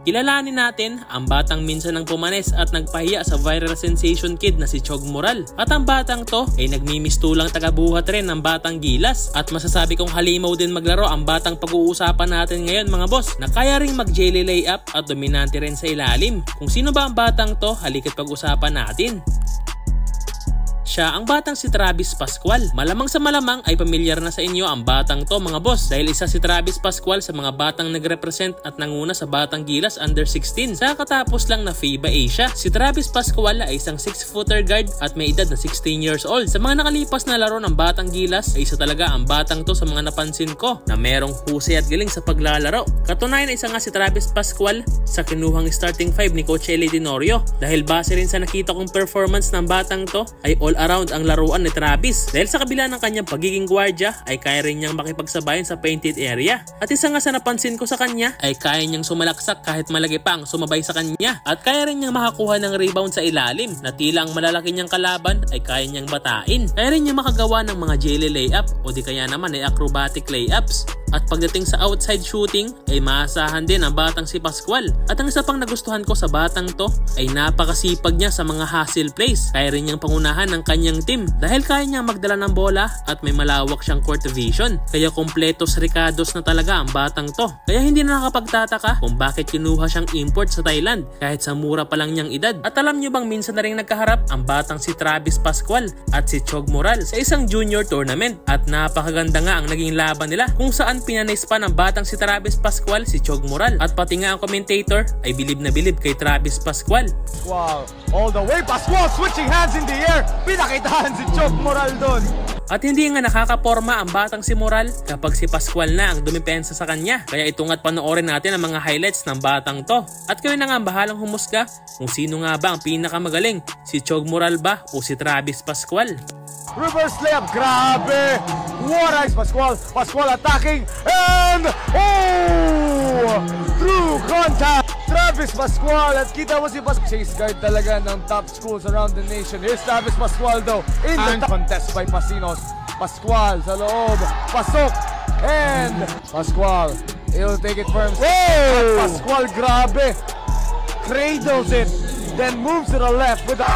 Kilalanin natin ang batang minsan ng pumanes at nagpahiya sa viral sensation kid na si Chog Moral. At ang batang to ay nagmimistulang tagabuhat rin ng batang Gilas. At masasabi kong halimaw din maglaro ang batang pag-uusapan natin ngayon mga boss, na kaya ring mag-jelly layup at dominante rin sa ilalim. Kung sino ba ang batang to, halika't pag-usapan natin. Siya ang batang si Travis Pascual. Malamang sa malamang ay pamilyar na sa inyo ang batang to mga boss, dahil isa si Travis Pascual sa mga batang nagrepresent at nanguna sa batang Gilas under 16 sa katapos lang na FIBA Asia. Si Travis Pascual ay isang 6-footer guard at may edad na 16 years old. Sa mga nakalipas na laro ng batang Gilas ay isa talaga ang batang to sa mga napansin ko na merong husay at galing sa paglalaro. Katunayan ay isa nga si Travis Pascual sa kinuhang starting 5 ni Coach Eli Tenorio, dahil base rin sa nakita kong performance ng batang to ay all around ang laruan ni Travis, dahil sa kabila ng kanyang pagiging gwardya ay kaya rin niyang makipagsabayan sa painted area. At isa nga sa napansin ko sa kanya ay kaya niyang sumalaksak kahit malaki pa ang sumabay sa kanya, at kaya rin niyang makakuha ng rebound sa ilalim na tila ang malalaki niyang kalaban ay kaya niyang batain. Kaya rin niyang makagawa ng mga jelly layup o di kaya naman ay acrobatic layups. At pagdating sa outside shooting ay maasahan din ang batang si Pascual. At ang isa pang nagustuhan ko sa batang to ay napakasipag niya sa mga hustle plays. Kaya rin niyang pangunahan ng kanyang team dahil kaya niyang magdala ng bola at may malawak siyang court vision. Kaya kompletos ricados na talaga ang batang to. Kaya hindi na nakapagtataka kung bakit kinuha siyang import sa Thailand kahit sa mura pa lang niyang edad. At alam niyo bang minsan na rin nagkaharap ang batang si Travis Pascual at si Chog Moral sa isang junior tournament, at napakaganda nga ang naging laban nila kung saan pinanis pa ng batang si Travis Pascual si Chog Moral, at pati nga ang commentator ay bilib na bilib kay Travis Pascual. Pascual, all the way, Pascual switching hands in the air, pinakitaan si Chog Moral doon. At hindi nga nakakaporma ang batang si Moral kapag si Pascual na ang dumipensa sa kanya. Kaya ito nga't panoorin natin ang mga highlights ng batang to. At kayo na nga ang bahalang humusga kung sino nga ba ang pinakamagaling, si Chog Moral ba o si Travis Pascual. Reverse layup, grabe! What eyes, Pascual! Pascual attacking, and through contact! Travis Pascual, at kita mo si Pascual. Chase guard talaga ng top schools around the nation. Here's Travis Pascual though, in the contest by Pasinos. Pascual sa loob, pasok, and Pascual, he'll take it firm. Whoa! Pascual, grabe! Cradles it, then moves to the left with the...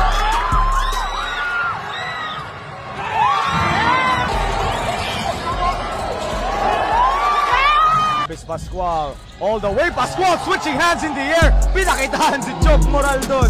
Pascual, all the way, Pascual switching hands in the air, pinakitaan si Chog Moral doon.